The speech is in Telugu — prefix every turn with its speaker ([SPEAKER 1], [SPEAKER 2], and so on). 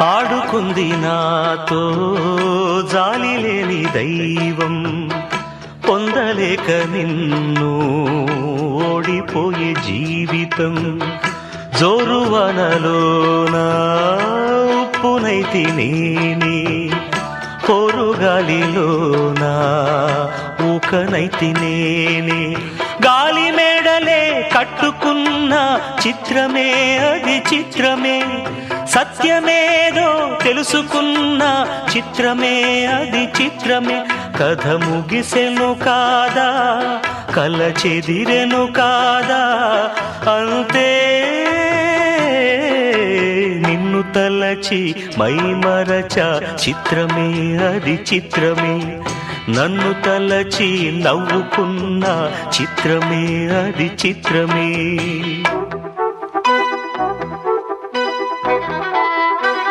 [SPEAKER 1] ఆడుకుంది నాతో జాలి లేని దైవం, పొందలేక నిన్ను ఓడిపోయే జీవితం. జోరువనలోన ఉప్పునైతి నేనే, పోరుగాలిలోన ఊకనైతి నేనే. గాలి మేడలే కట్టుకున్న చిత్రమే అది చిత్రమే, సత్యమేదో తెలుసుకున్న చిత్రమే అది చిత్రమే. కథ ముగిసెను కాదా, కల చెదిరెను కాదా, అంతే నిన్ను తలచి మైమరచ చిత్రమే అది చిత్రమే. నన్ను తలచి నవ్వుకున్న చిత్రమే అది చిత్రమే.